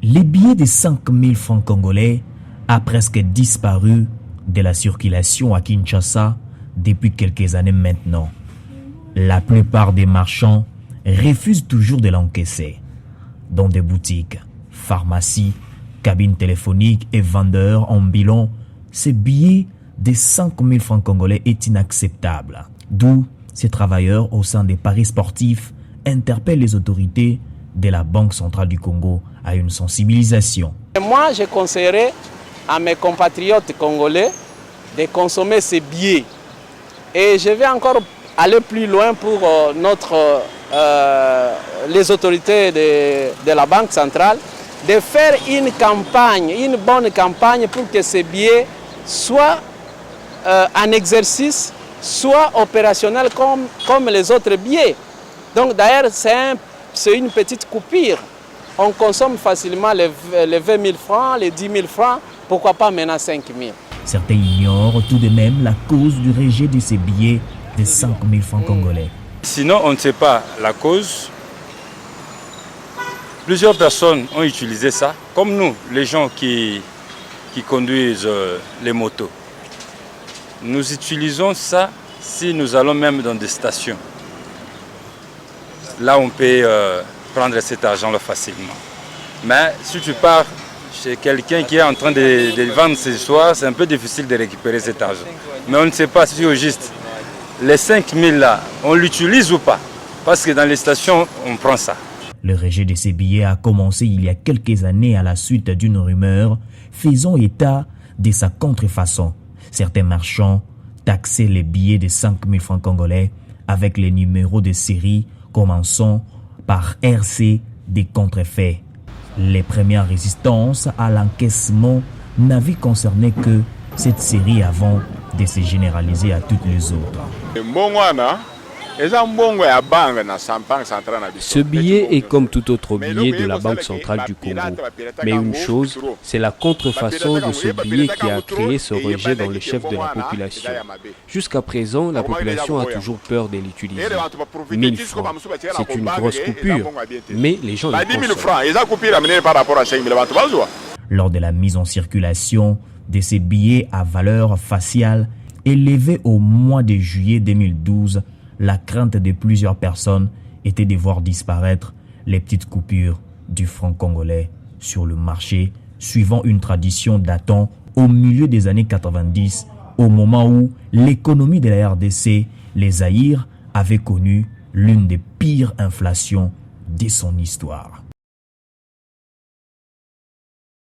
Les billets de 5000 francs congolais a presque disparu de la circulation à Kinshasa depuis quelques années maintenant. La plupart des marchands refusent toujours de l'encaisser. Dans des boutiques, pharmacies, cabines téléphoniques et vendeurs ambulants, ce billet de 5000 francs congolais est inacceptable. D'où ces travailleurs au sein des paris sportifs interpellent les autorités de la Banque centrale du Congo à une sensibilisation. Moi, je conseillerais à mes compatriotes congolais de consommer ces billets. Et je vais encore aller plus loin pour les autorités de la Banque centrale, de faire une campagne, une bonne campagne pour que ces billets soient en exercice, soient opérationnels comme les autres billets. Donc d'ailleurs, c'est une petite coupure. On consomme facilement les 20 000 francs, les 10 000 francs, pourquoi pas maintenant 5 000. Certains ignorent tout de même la cause du rejet de ces billets de 5 000 francs congolais. Sinon, on ne sait pas la cause. Plusieurs personnes ont utilisé ça, comme nous, les gens qui conduisent les motos. Nous utilisons ça si nous allons même dans des stations. Là, on peut prendre cet argent-là facilement. Mais si tu pars chez quelqu'un qui est en train de vendre ce soir, c'est un peu difficile de récupérer cet argent. Mais on ne sait pas si au juste, les 5 000 là, on l'utilise ou pas. Parce que dans les stations, on prend ça. Le rejet de ces billets a commencé il y a quelques années à la suite d'une rumeur faisant état de sa contrefaçon. Certains marchands taxaient les billets de 5 000 francs congolais avec les numéros de série commençant par RC des contrefaits. Les premières résistances à l'encaissement n'avaient concerné que cette série avant de se généraliser à toutes les autres. Ce billet est comme tout autre billet de la Banque centrale du Congo. Mais une chose, c'est la contrefaçon de ce billet qui a créé ce rejet dans le chef de la population. Jusqu'à présent, la population a toujours peur de l'utiliser. 1000 francs, c'est une grosse coupure, mais les gens la consomment. Lors de la mise en circulation de ces billets à valeur faciale élevée au mois de juillet 2012, la crainte de plusieurs personnes était de voir disparaître les petites coupures du franc congolais sur le marché, suivant une tradition datant au milieu des années 90, au moment où l'économie de la RDC, les Zaïre, avait connu l'une des pires inflations de son histoire.